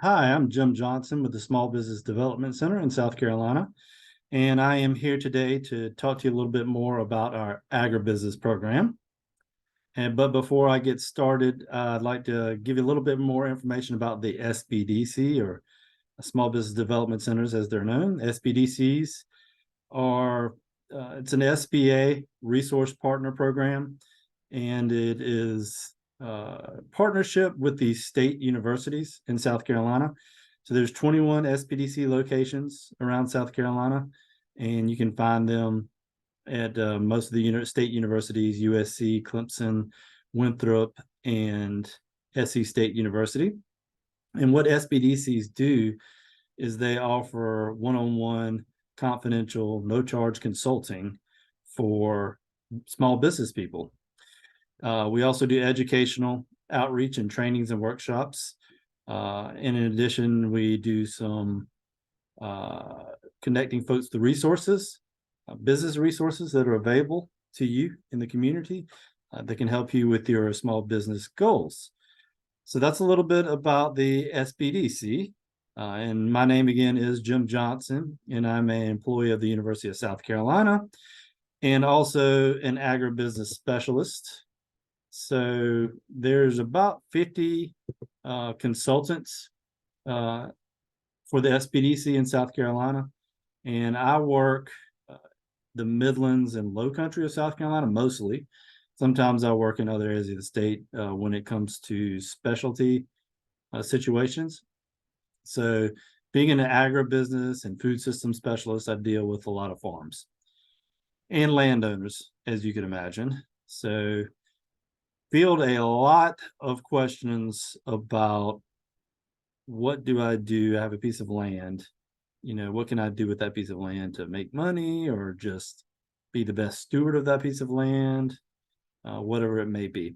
Hi, I'm Jim Johnson with the Small Business Development Center in South Carolina, and I am here today to talk to you a little bit more about our agribusiness program. But before I get started, I'd like to give you a little bit more information about the SBDC, or Small Business Development Centers as they're known. SBDCs are it's an SBA resource partner program, and it is partnership with the state universities in South Carolina. So there's 21 SBDC locations around South Carolina, and you can find them at most of the state universities: USC, Clemson, Winthrop, and SC State University. And what SBDCs do is they offer one-on-one, confidential, no-charge consulting for small business people. We also do educational outreach and trainings and workshops. And in addition, we do some connecting folks to resources, business resources that are available to you in the community that can help you with your small business goals. So that's a little bit about the SBDC. And my name again is Jim Johnson, and I'm an employee of the University of South Carolina and also an agribusiness specialist. So there's about 50 consultants for the SBDC in South Carolina, and I work the Midlands and Low Country of South Carolina mostly. Sometimes I work in other areas of the state when it comes to specialty situations. So being an agribusiness and food system specialist, I deal with a lot of farms and landowners, as you can imagine. So field a lot of questions about what do I do? I have a piece of land. What can I do with that piece of land to make money, or just be the best steward of that piece of land, whatever it may be.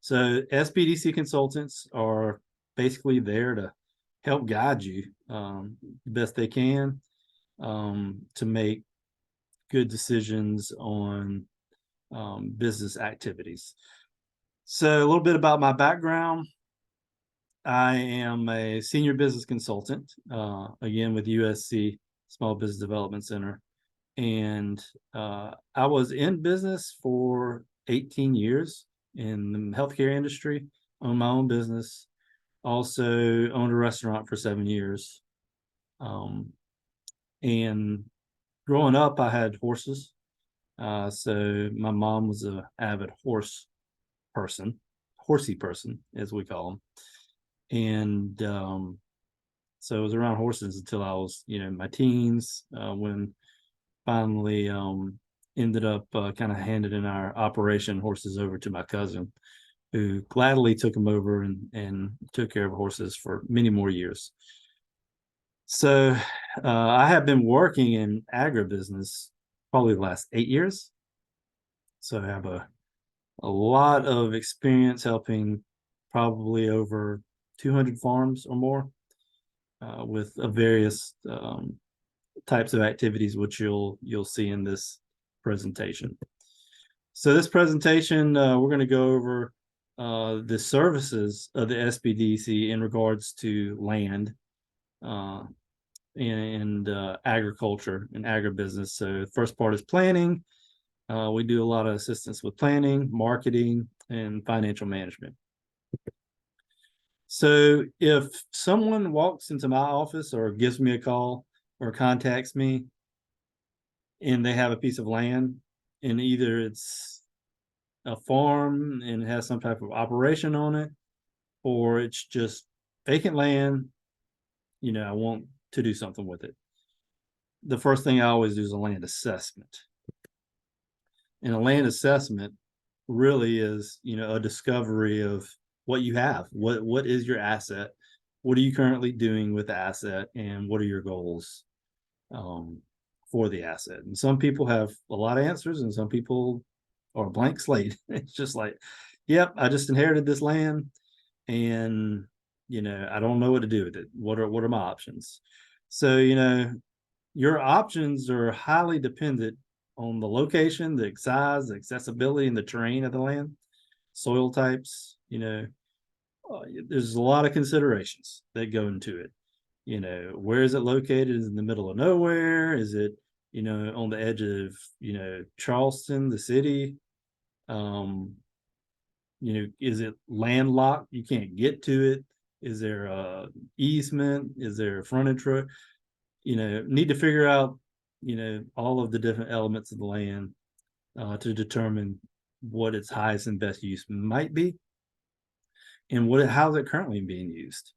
So SBDC consultants are basically there to help guide you the best they can to make good decisions on business activities. So a little bit about my background. I am a senior business consultant, again with USC Small Business Development Center. And I was in business for 18 years in the healthcare industry, owned my own business, also owned a restaurant for 7 years. And growing up, I had horses. So my mom was an avid horsey person, as we call them. And so I was around horses until I was, in my teens, when finally ended up kind of handing our operation horses over to my cousin, who gladly took them over and took care of horses for many more years. So I have been working in agribusiness probably the last 8 years. So I have a lot of experience helping probably over 200 farms or more with various types of activities, which you'll see in this presentation. So this presentation, we're going to go over the services of the SBDC in regards to land and agriculture and agribusiness. So the first part is planning. We do a lot of assistance with planning, marketing, and financial management. So if someone walks into my office or gives me a call or contacts me and they have a piece of land, and either it's a farm and it has some type of operation on it, or it's just vacant land, I want to do something with it, the first thing I always do is a land assessment. And a land assessment really is, a discovery of what you have. What is your asset? What are you currently doing with the asset, and what are your goals for the asset? And some people have a lot of answers, and some people are a blank slate. It's just like, yep, I just inherited this land, and I don't know what to do with it. What are my options? So your options are highly dependent on the location, the size, the accessibility, and the terrain of the land, soil types, there's a lot of considerations that go into it. You know, where is it located? Is it in the middle of nowhere? Is it, you know, on the edge of, you know, Charleston, the city? Um, you know, is it landlocked? You can't get to it. Is there a easement? Is there a frontage road? You know, need to figure out, you know, all of the different elements of the land to determine what its highest and best use might be, and how is it currently being used,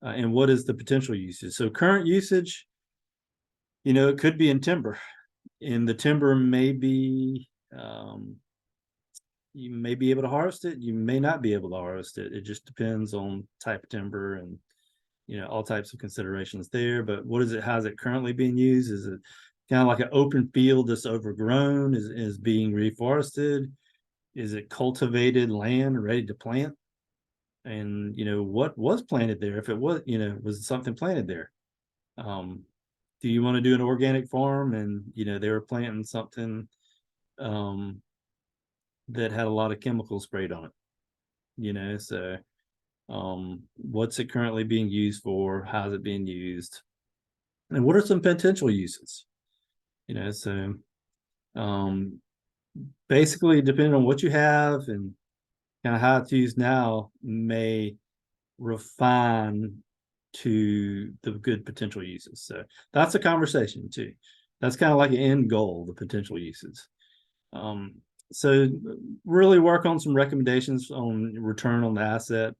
and what is the potential usage. So current usage, you know, it could be in timber, and the timber may be you may be able to harvest it, you may not be able to harvest it. It just depends on type of timber and, you know, all types of considerations there. But what is it? How's it currently being used? Is it kind of like an open field that's overgrown? Is being reforested? Is it cultivated land ready to plant? And, you know, what was planted there? If it was, you know, was something planted there? Um, do you want to do an organic farm and, you know, they were planting something um, that had a lot of chemicals sprayed on it? You know, so what's it currently being used for? How's it being used? And what are some potential uses? You know, so um, basically, depending on what you have and kind of how it's used now, may refine to the good potential uses. So that's a conversation too. That's kind of like an end goal, the potential uses. Um, so really work on some recommendations on return on the asset,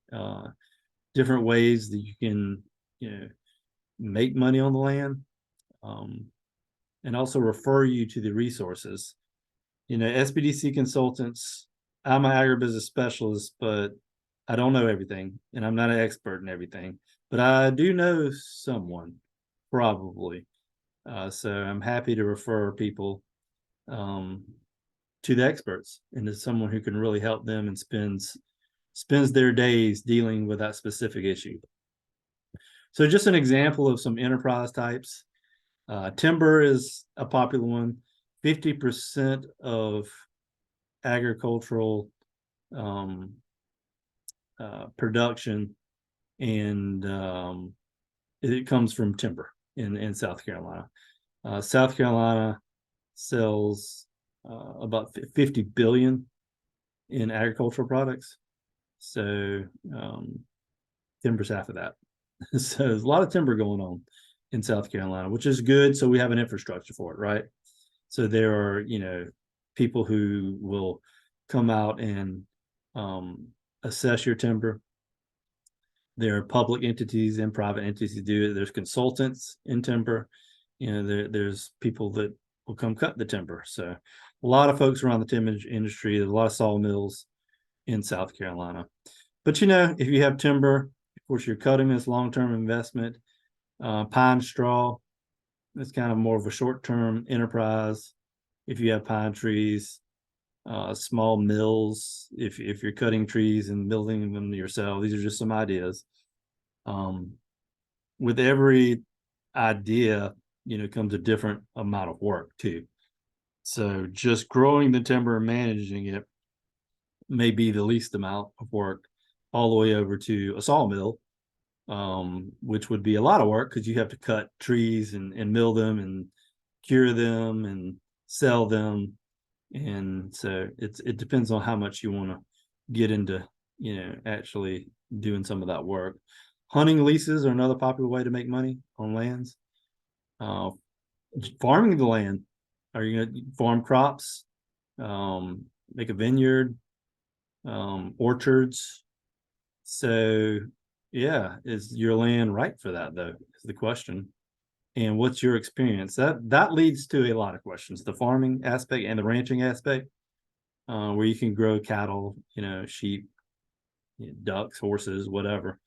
different ways that you can, you know, make money on the land, um, and also refer you to the resources. You know, SBDC consultants, I'm an agribusiness specialist, but I don't know everything and I'm not an expert in everything, but I do know someone probably. So I'm happy to refer people um, to the experts and to someone who can really help them and spends their days dealing with that specific issue. So just an example of some enterprise types. Timber is a popular one. 50% of agricultural production and it comes from timber in South Carolina. South Carolina sells about 50 billion in agricultural products. So timber's half of that. So there's a lot of timber going on in South Carolina, which is good. So we have an infrastructure for it, right? So there are, you know, people who will come out and assess your timber. There are public entities and private entities do it. There's consultants in timber. You know, there's people that will come cut the timber. So a lot of folks around the timber industry. There's a lot of sawmills in South Carolina. But, you know, if you have timber, of course, you're cutting this long-term investment. Pine straw, it's kind of more of a short-term enterprise. If you have pine trees, small mills, if you're cutting trees and building them yourself, these are just some ideas. With every idea, you know, comes a different amount of work too. So just growing the timber and managing it may be the least amount of work, all the way over to a sawmill, which would be a lot of work because you have to cut trees and mill them and cure them and sell them. And so it depends on how much you want to get into, you know, actually doing some of that work. Hunting leases are another popular way to make money on lands. Farming the land. Are you going to farm crops, make a vineyard, orchards? So yeah, is your land right for that though, is the question. And what's your experience? That leads to a lot of questions, the farming aspect and the ranching aspect, where you can grow cattle, you know, sheep, you know, ducks, horses, whatever.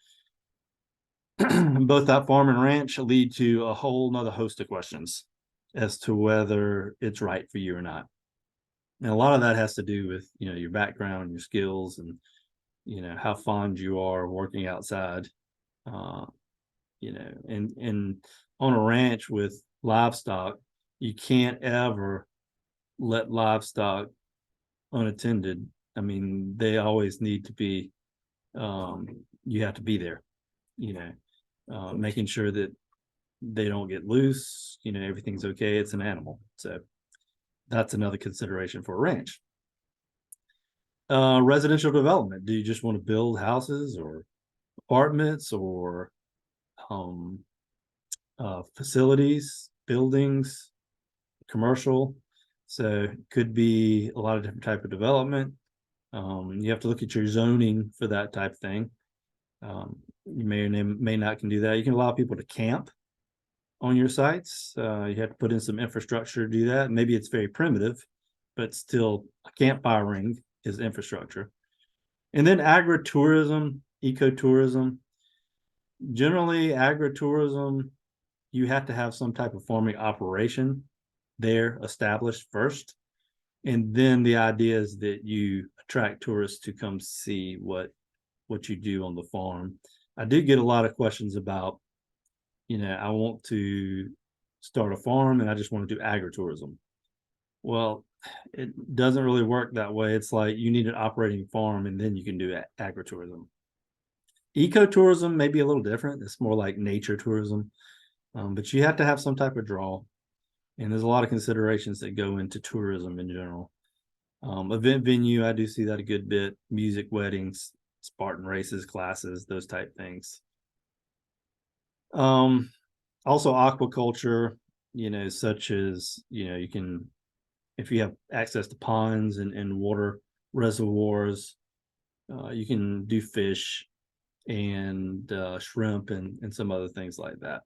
Both that farm and ranch lead to a whole nother host of questions as to whether it's right for you or not. And a lot of that has to do with, you know, your background, your skills, and, you know, how fond you are working outside. You know, and on a ranch with livestock, you can't ever let livestock unattended. I mean, they always need to be you have to be there, making sure that they don't get loose, everything's okay. It's an animal. So that's another consideration for a ranch. Residential development. Do you just want to build houses or apartments or facilities, buildings, commercial? So it could be a lot of different type of development. You have to look at your zoning for that type of thing. You may or may not can do that. You can allow people to camp on your sites. You have to put in some infrastructure to do that. Maybe it's very primitive, but still a campfire ring is infrastructure. And then agritourism, ecotourism. Generally, agritourism, you have to have some type of farming operation there established first. And then the idea is that you attract tourists to come see what you do on the farm. I do get a lot of questions about, I want to start a farm and I just want to do agritourism. Well, it doesn't really work that way. It's like you need an operating farm and then you can do agritourism. Ecotourism may be a little different. It's more like nature tourism, but you have to have some type of draw. And there's a lot of considerations that go into tourism in general. Event venue, I do see that a good bit. Music, weddings, Spartan races, classes, those type things. Also aquaculture, such as, you can, if you have access to ponds and water reservoirs, you can do fish and shrimp and some other things like that.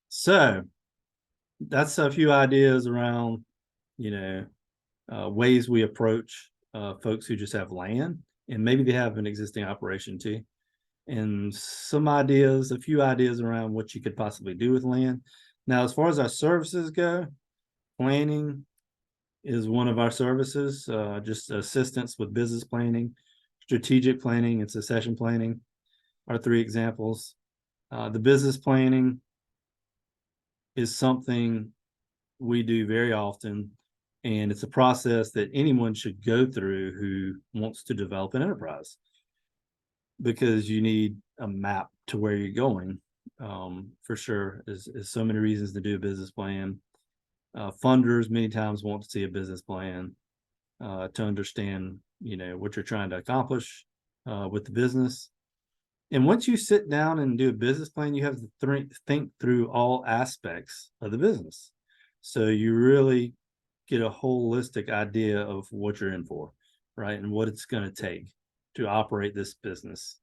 So that's a few ideas around, ways we approach folks who just have land, and maybe they have an existing operation too. And a few ideas around what you could possibly do with land. Now, as far as our services go, planning is one of our services, just assistance with business planning, strategic planning, and succession planning are 3 examples. The business planning is something we do very often, and it's a process that anyone should go through who wants to develop an enterprise, because you need a map to where you're going. For sure, is so many reasons to do a business plan. Funders many times want to see a business plan to understand, what you're trying to accomplish with the business. And once you sit down and do a business plan, you have to think through all aspects of the business. So you really get a holistic idea of what you're in for, right? And what it's going to take to operate this business.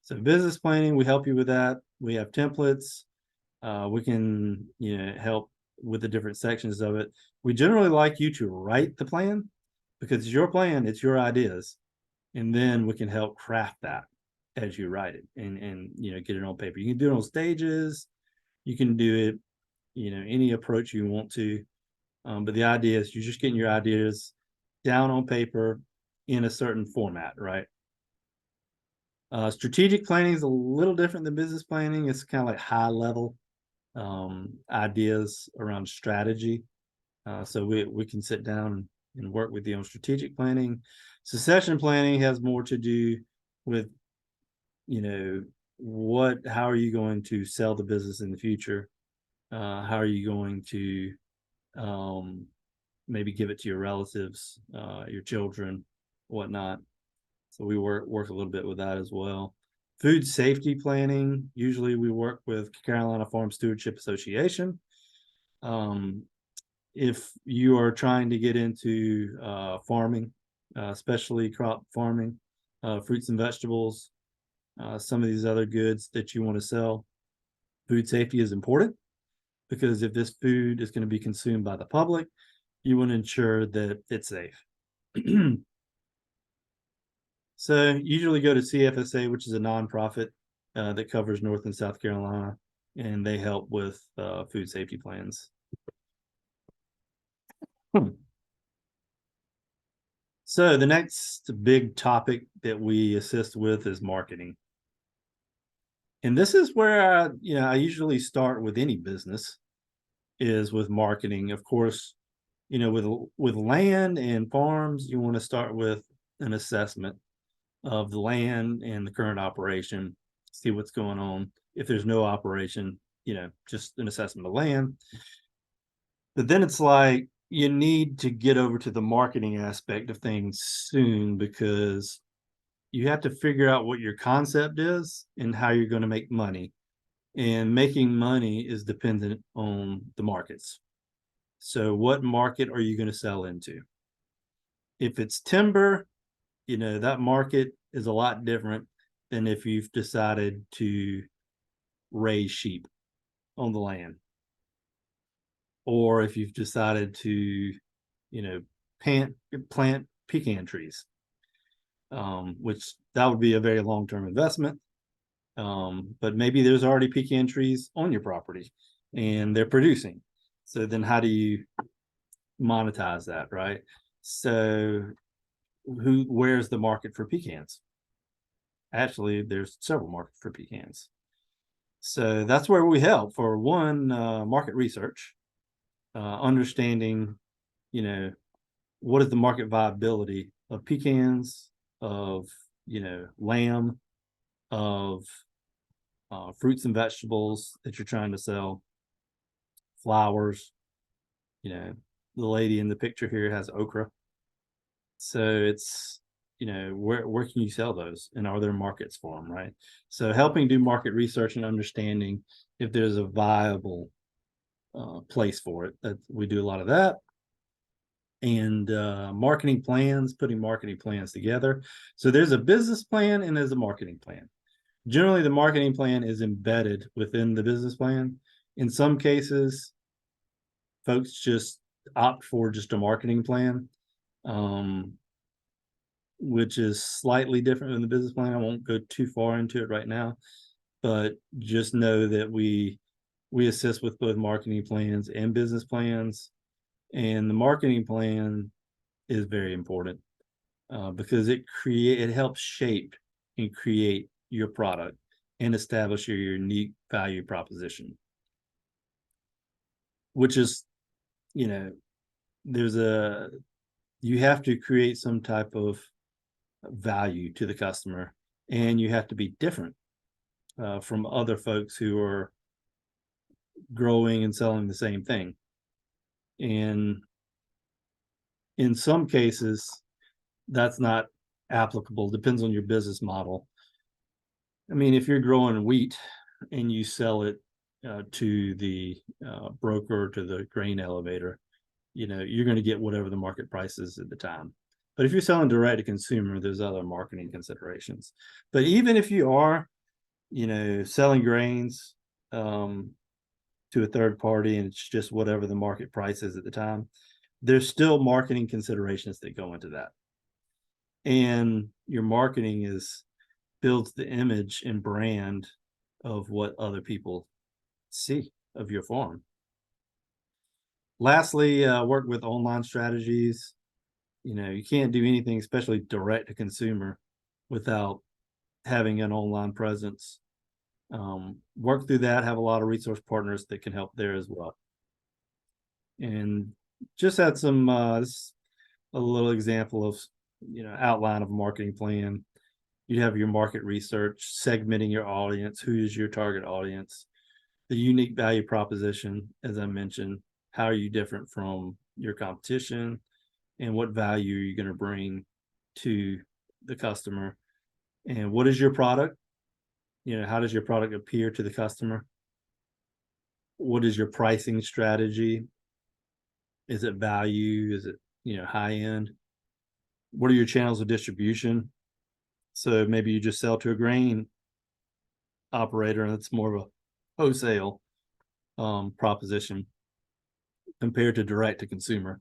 So business planning, we help you with that. We have templates. We can, help with the different sections of it. We generally like you to write the plan, because it's your plan, it's your ideas. And then we can help craft that as you write it and get it on paper. You can do it on stages. You can do it, any approach you want to. But the idea is you're just getting your ideas down on paper in a certain format, right? Strategic planning is a little different than business planning. It's kind of like high level ideas around strategy. So we can sit down and work with you on strategic planning. Succession planning has more to do with, how are you going to sell the business in the future? How are you going to maybe give it to your relatives, your children, whatnot. So we work a little bit with that as well. Food safety planning. Usually we work with Carolina Farm Stewardship Association. If you are trying to get into farming, especially crop farming, fruits and vegetables, some of these other goods that you want to sell, food safety is important, because if this food is going to be consumed by the public, you want to ensure that it's safe. So usually go to CFSA, which is a nonprofit that covers North and South Carolina, and they help with food safety plans. So the next big topic that we assist with is marketing. And this is where I usually start with any business, is with marketing. Of course, with land and farms, you want to start with an assessment of the land and the current operation, see what's going on. If there's no operation, just an assessment of land. But then it's like you need to get over to the marketing aspect of things soon, because you have to figure out what your concept is and how you're going to make money. And making money is dependent on the markets. So what market are you going to sell into? If it's timber, that market is a lot different than if you've decided to raise sheep on the land, or if you've decided to, plant pecan trees, which that would be a very long-term investment. But maybe there's already pecan trees on your property and they're producing. So then how do you monetize that, right? So where's the market for pecans? Actually, there's several markets for pecans. So that's where we help. For one, market research, understanding, what is the market viability of pecans, of, lamb, of fruits and vegetables that you're trying to sell, flowers. The lady in the picture here has okra. So it's, where can you sell those, and are there markets for them, right? So helping do market research and understanding if there's a viable place for it. That we do a lot of that. And marketing plans, putting marketing plans together. So there's a business plan and there's a marketing plan. Generally, the marketing plan is embedded within the business plan. In some cases, folks just opt for just a marketing plan, which is slightly different than the business plan. I won't go too far into it right now, but just know that we assist with both marketing plans and business plans. And the marketing plan is very important because it helps shape and create your product and establish your unique value proposition, which is, you have to create some type of value to the customer, and you have to be different from other folks who are growing and selling the same thing. And in some cases, that's not applicable. Depends on your business model. I mean, if you're growing wheat and you sell it to the broker, to the grain elevator, you're going to get whatever the market price is at the time. But if you're selling direct to consumer, there's other marketing considerations. But even if you are, selling grains to a third party and it's just whatever the market price is at the time, there's still marketing considerations that go into that. And your marketing builds the image and brand of what other people see of your farm. Lastly, work with online strategies. You can't do anything, especially direct to consumer, without having an online presence. Work through that, have a lot of resource partners that can help there as well. And just had some, a little example of, outline of a marketing plan. You have your market research, segmenting your audience, who is your target audience, the unique value proposition, as I mentioned, how are you different from your competition, and what value are you going to bring to the customer, and what is your product? How does your product appear to the customer? What is your pricing strategy? Is it value? Is it, high end? What are your channels of distribution? So maybe you just sell to a grain operator and it's more of a wholesale proposition compared to direct to consumer.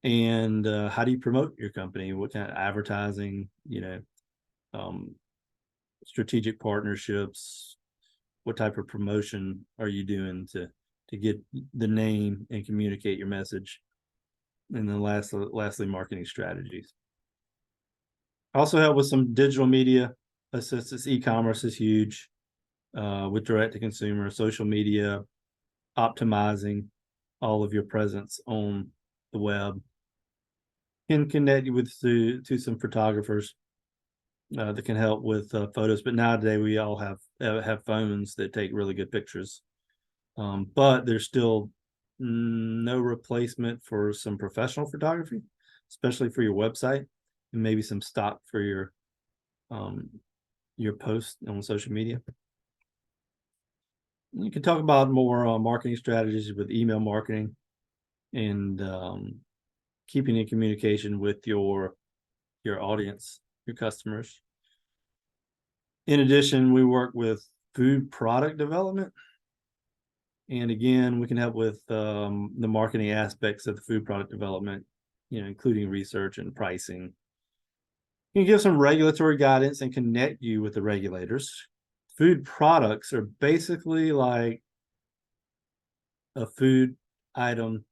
And how do you promote your company? What kind of advertising, strategic partnerships? What type of promotion are you doing to get the name and communicate your message? And then lastly, marketing strategies. Also help with some digital media assistance. E-commerce is huge with direct to consumer, social media, optimizing all of your presence on the web. Can connect you to some photographers that can help with photos. But nowadays we all have phones that take really good pictures. But there's still no replacement for some professional photography, especially for your website, and maybe some stock for your post on social media. You can talk about more marketing strategies with email marketing and keeping in communication with your audience, your customers. In addition, we work with food product development. And again, we can help with the marketing aspects of the food product development, including research and pricing. You can give some regulatory guidance and connect you with the regulators. Food products are basically like a food item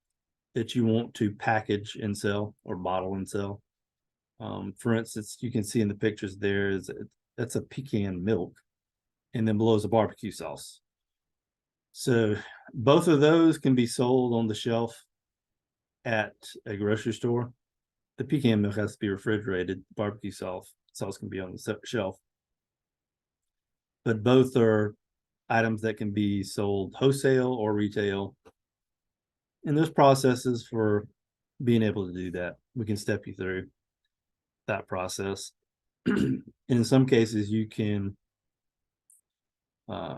that you want to package and sell or bottle and sell. For instance, you can see in the pictures that's a pecan milk, and then below is a barbecue sauce. So both of those can be sold on the shelf at a grocery store. The pecan milk has to be refrigerated. Barbecue sauce can be on the shelf. But both are items that can be sold wholesale or retail. And there's processes for being able to do that. We can step you through that process. And in some cases, you can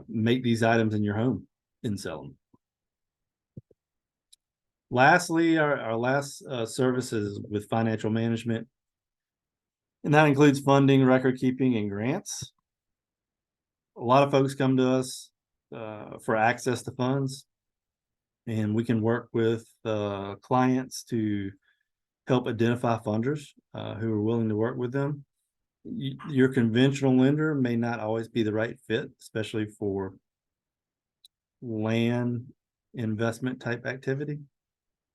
make these items in your home and sell them. Lastly, our last service is with financial management, and that includes funding, record keeping, and grants. A lot of folks come to us for access to funds, and we can work with clients to help identify funders who are willing to work with them. Your conventional lender may not always be the right fit, especially for land investment type activity,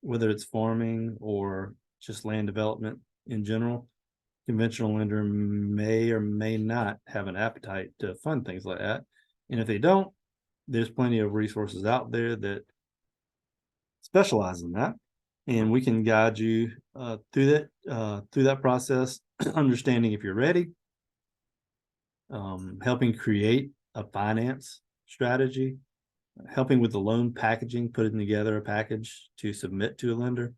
whether it's farming or just land development in general. Conventional lender may or may not have an appetite to fund things like that. And if they don't, there's plenty of resources out there that specialize in that. And we can guide you through that process, understanding if you're ready, helping create a finance strategy, helping with the loan packaging, putting together a package to submit to a lender,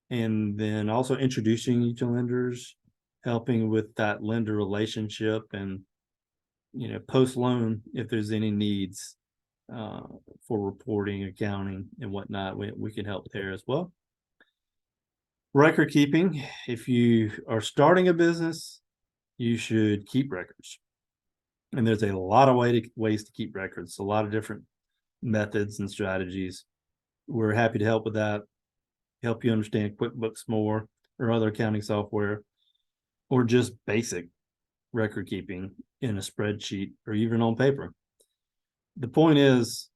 and then also introducing you to lenders, helping with that lender relationship, and post loan if there's any needs for reporting, accounting, and whatnot. We can help there as well. Record keeping: if you are starting a business, you should keep records, and there's a lot of ways to keep records, a lot of different methods and strategies. We're happy to help with that, help you understand QuickBooks more or other accounting software, or just basic record keeping in a spreadsheet or even on paper. The point is,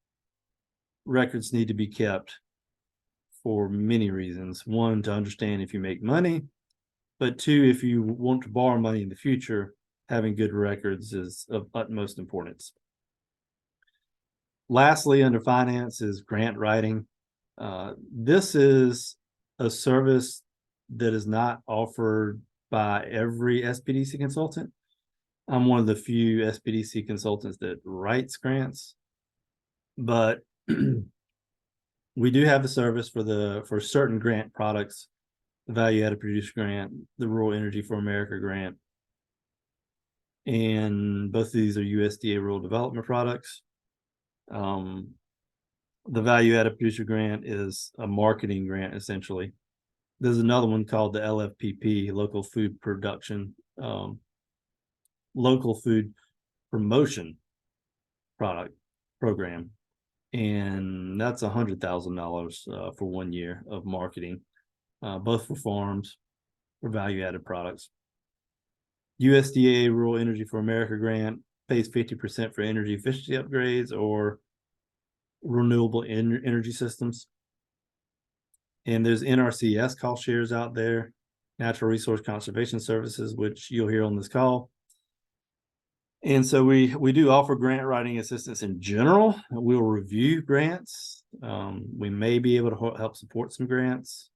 records need to be kept for many reasons. One, to understand if you make money, but two, if you want to borrow money in the future, having good records is of utmost importance. Lastly, under finance is grant writing. This is a service that is not offered by every SBDC consultant. I'm one of the few SBDC consultants that writes grants, but we do have a service for certain grant products: the Value Added Producer Grant, the Rural Energy for America Grant, and both of these are USDA rural development products. The Value Added Producer Grant is a marketing grant, essentially. There's another one called the LFPP, Local Food Production, Local Food Promotion Product Program, and that's $100,000 for 1 year of marketing, both for farms, for value-added products. USDA Rural Energy for America Grant pays 50% for energy efficiency upgrades or renewable energy systems. And there's NRCS cost shares out there, Natural Resource Conservation Services, which you'll hear on this call. And so we do offer grant writing assistance in general. We'll review grants. We may be able to help support some grants.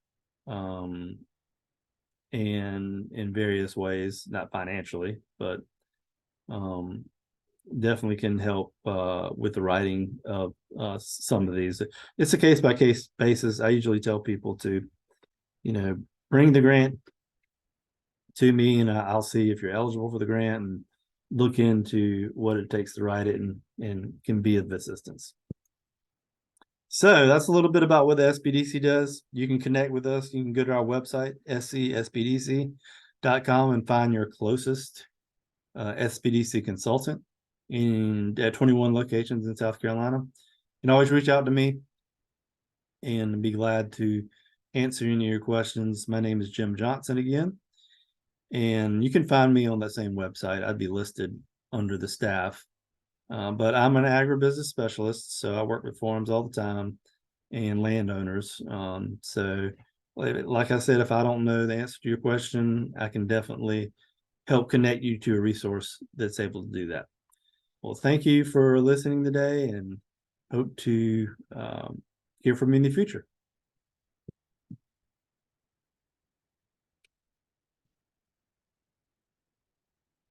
and in various ways, not financially, but definitely can help with the writing of some of these. It's a case by case basis. I usually tell people to, bring the grant to me, and I'll see if you're eligible for the grant and look into what it takes to write it, and can be of assistance. So that's a little bit about what the SBDC does. You can connect with us. You can go to our website, scspdc.com, and find your closest SBDC consultant at 21 locations in South Carolina. You can always reach out to me and be glad to answer any of your questions. My name is Jim Johnson again, and you can find me on that same website. I'd be listed under the staff. But I'm an agribusiness specialist, so I work with farms all the time and landowners. So like I said, if I don't know the answer to your question, I can definitely help connect you to a resource that's able to do that. Well, thank you for listening today, and hope to hear from you in the future.